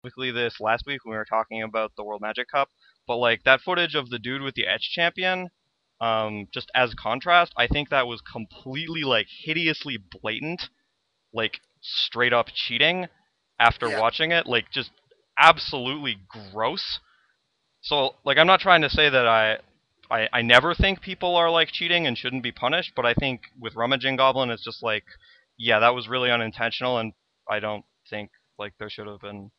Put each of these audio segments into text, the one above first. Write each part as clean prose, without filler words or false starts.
quickly this last week when we were talking about the World Magic Cup, but like that footage of the dude with the Edge champion, just as contrast, I think that was completely like hideously blatant, like straight up cheating after Yeah. watching it, like just absolutely gross. So like I'm not trying to say that I never think people are like cheating and shouldn't be punished, but I think with Rummaging Goblin it's just like, yeah, that was really unintentional, and I don't think like there should have been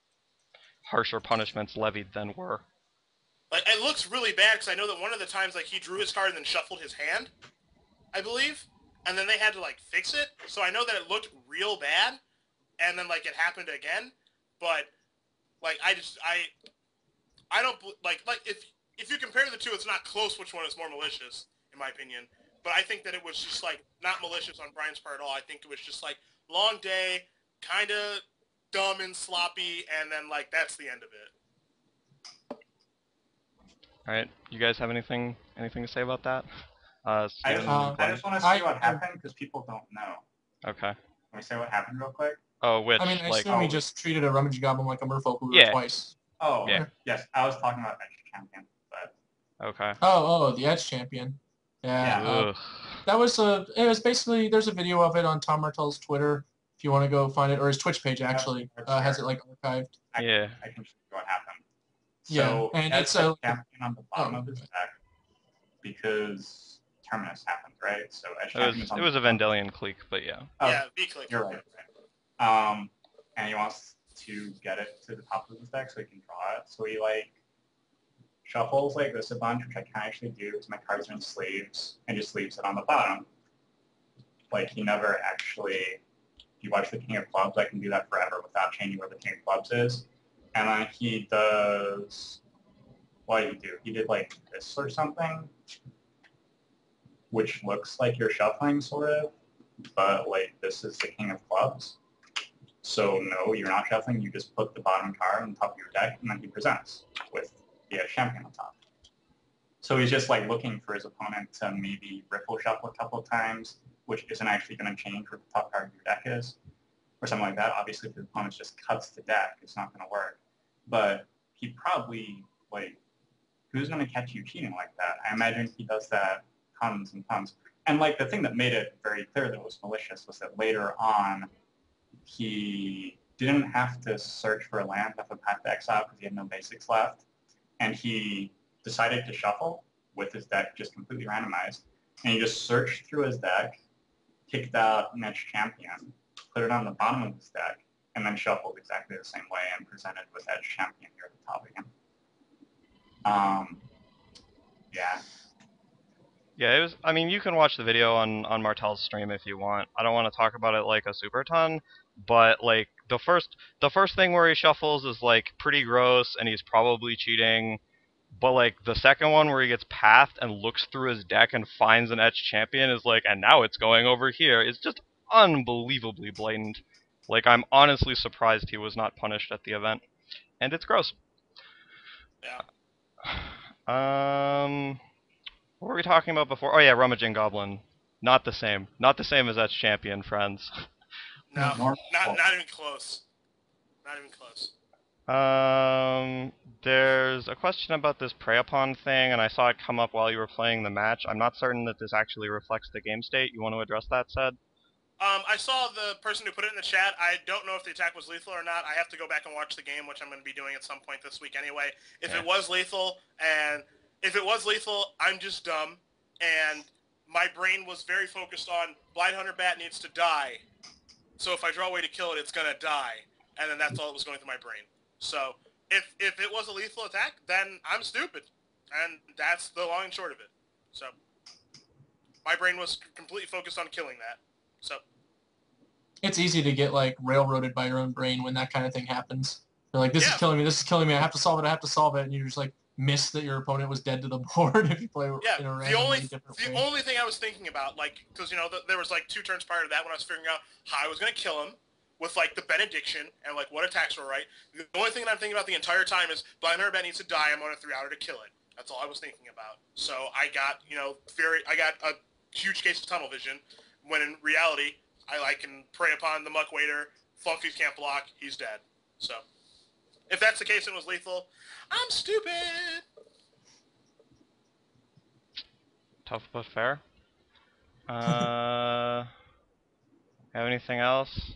harsher punishments levied than were. Like, it looks really bad because I know that one of the times, like, he drew his card and then shuffled his hand, I believe, and then they had to, like, fix it. So I know that it looked real bad, and then, like, it happened again. But, like, I don't, like, if you compare the two, it's not close which one is more malicious, in my opinion. But I think that it was just, like, not malicious on Brian's part at all. I think it was just, like, long day, kind of dumb and sloppy, and then, like, that's the end of it. All right, you guys have anything to say about that? I just, Steven and I Glenn? just want to see what happened because people don't know. Okay. Can we say what happened real quick? Oh, which I mean, I like assume he just treated a Rummage Goblin like a merfolk hooter Yeah. twice. Oh, Yeah. yes. I was talking about Edge Champion, but okay. Oh, the Edge champion. Yeah. Ugh. That was it was basically, there's a video of it on Tom Martell's Twitter if you want to go find it, or his Twitch page actually has it like archived. Yeah. I can show you what happened. Yeah, So and Edge it's had a champion on the bottom of his deck because Terminus happened, right? So Edge champion It was a Vendelian clique, but yeah. Oh, Yeah, V-click. You're right. And he wants to get it to the top of his deck so he can draw it. So he like shuffles like this a bunch, which I can't actually do because my cards are in sleeves, and just leaves it on the bottom. Like he never actually, if you watch the King of Clubs, I can do that forever without changing where the King of Clubs is. And then he does, what did he do? He did like this or something, which looks like you're shuffling sort of, but like this is the King of Clubs. So no, you're not shuffling. You just put the bottom card on top of your deck, and then he presents with the champion on top. So he's just like looking for his opponent to maybe riffle shuffle a couple of times, which isn't actually going to change what the top card of your deck is, or something like that. Obviously, if the opponent just cuts the deck, it's not going to work. But he probably, like, who's going to catch you cheating like that? I imagine he does that tons and tons. And like the thing that made it very clear that it was malicious was that later on, he didn't have to search for a land off of Path to Exile because he had no basics left. And he decided to shuffle with his deck just completely randomized. And he just searched through his deck, picked out Edge Champion, put it on the bottom of his deck, and then shuffled exactly the same way and presented with Edge Champion here at the top again. Yeah. Yeah, it was. I mean, you can watch the video on Martel's stream if you want. I don't want to talk about it like a super ton, but like the first thing where he shuffles is like pretty gross, and he's probably cheating. But like the second one where he gets pathed and looks through his deck and finds an Edge champion is like, and now it's going over here. It's just unbelievably blatant. Like I'm honestly surprised he was not punished at the event, and it's gross. Yeah. What were we talking about before? Oh yeah, Rummaging Goblin. Not the same. Not the same as Edge champion, friends. No, not even close. Not even close. There's a question about this Prey Upon thing, and I saw it come up while you were playing the match. I'm not certain that this actually reflects the game state. You want to address that, Ced? I saw the person who put it in the chat. I don't know if the attack was lethal or not. I have to go back and watch the game, which I'm going to be doing at some point this week anyway. If it was lethal, I'm just dumb, and my brain was very focused on Blind Hunter Bat needs to die. So if I draw a way to kill it, it's going to die. And then that's all that was going through my brain. So if it was a lethal attack, then I'm stupid. And that's the long and short of it. So my brain was completely focused on killing that. So it's easy to get like railroaded by your own brain when that kind of thing happens. You're like, this is killing me, I have to solve it, and you just like miss that your opponent was dead to the board if you play in a randomly different way. The only thing I was thinking about, like, because, you know, there was like 2 turns prior to that when I was figuring out how I was going to kill him with, like, the benediction and, like, what attacks were right. The only thing that I'm thinking about the entire time is Blind Hunter Bat needs to die, I'm on a 3-outer to kill it. That's all I was thinking about. So I got, you know, I got a huge case of tunnel vision, when in reality, I can prey upon the Muck Waiter, Flunkies can't block, he's dead. So If that's the case, it was lethal. I'm stupid. Tough but fair. Have anything else?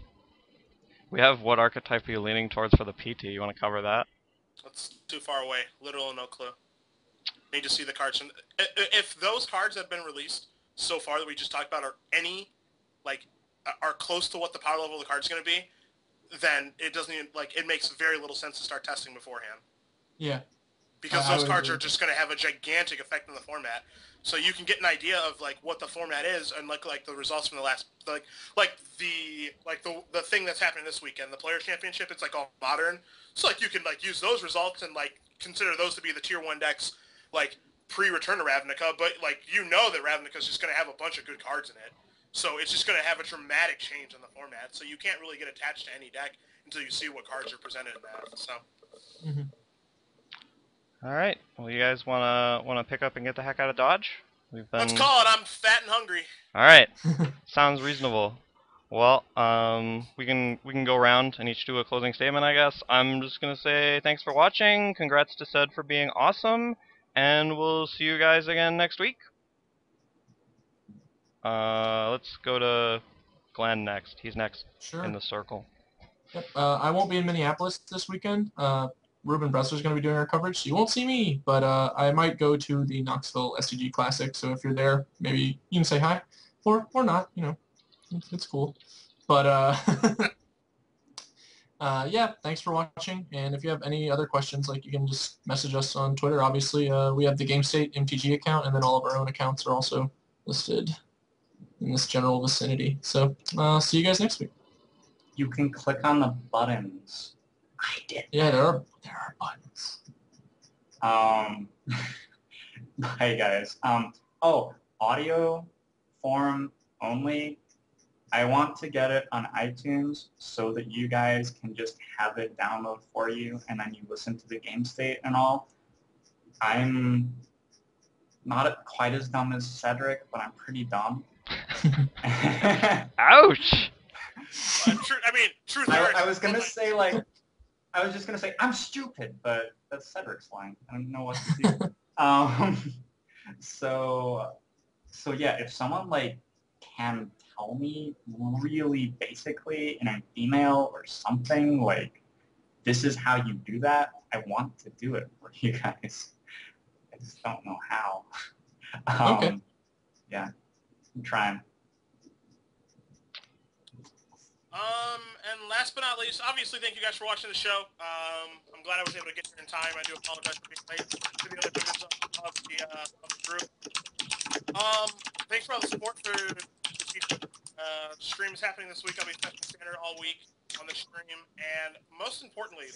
We have what archetype are you leaning towards for the PT? You want to cover that? That's too far away. Literal no clue. Need to see the cards. If those cards that have been released so far that we just talked about are any, like, are close to what the power level of the card's going to be, then it doesn't even, like, it makes very little sense to start testing beforehand. Yeah. Because those cards are just going to have a gigantic effect on the format. So you can get an idea of, like, what the format is and like the results from the last, the thing that's happening this weekend, the Players Championship. It's like all modern, so like you can like use those results and like consider those to be the tier 1 decks, like pre-return to Ravnica. But like you know that Ravnica is just going to have a bunch of good cards in it, so it's just going to have a dramatic change in the format. So you can't really get attached to any deck until you see what cards are presented in that. So. Mm-hmm. All right. Well, you guys wanna pick up and get the heck out of Dodge? Let's call it. I'm fat and hungry. All right. Sounds reasonable. Well, we can go around and each do a closing statement, I guess. I'm just gonna say thanks for watching. Congrats to Ced for being awesome, and we'll see you guys again next week. Let's go to Glenn next. He's next in the circle. Yep. I won't be in Minneapolis this weekend. Ruben Bressler's going to be doing our coverage, so you won't see me, but I might go to the Knoxville SCG Classic, so if you're there, maybe you can say hi, or not, you know, it's cool. But yeah, thanks for watching, and if you have any other questions, like, you can just message us on Twitter. Obviously, we have the Gamestate MTG account, and then all of our own accounts are also listed in this general vicinity. So see you guys next week. You can click on the buttons. I did. Yeah, there are buttons. Bye, guys. Oh, audio form only. I want to get it on iTunes so that you guys can just have it download for you, and then you listen to the game state and all. I'm not quite as dumb as Cedric, but I'm pretty dumb. Ouch! Truth. I was gonna say, like, I was just gonna say I'm stupid, but that's Cedric's line. I don't know what to do. So yeah, if someone like can tell me really basically in an email or something, like, this is how you do that, I want to do it for you guys. I just don't know how. Okay. Yeah, I'm trying. And last but not least, obviously, thank you guys for watching the show. I'm glad I was able to get here in time. I do apologize for being late to the other members of the group. Thanks for all the support for the stream is happening this week. I'll be testing standard all week on the stream. And most importantly,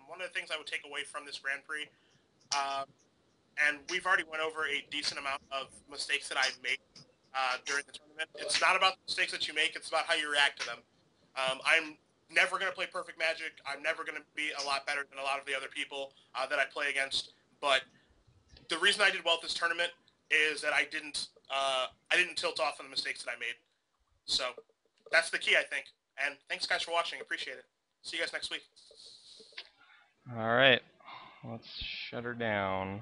one of the things I would take away from this Grand Prix, and we've already went over a decent amount of mistakes that I've made during the tournament. It's not about the mistakes that you make. It's about how you react to them. I'm never going to play perfect Magic. I'm never going to be a lot better than a lot of the other people that I play against. But the reason I did well at this tournament is that I didn't tilt off on the mistakes that I made. So that's the key, I think. And thanks, guys, for watching. Appreciate it. See you guys next week. All right. Let's shut her down.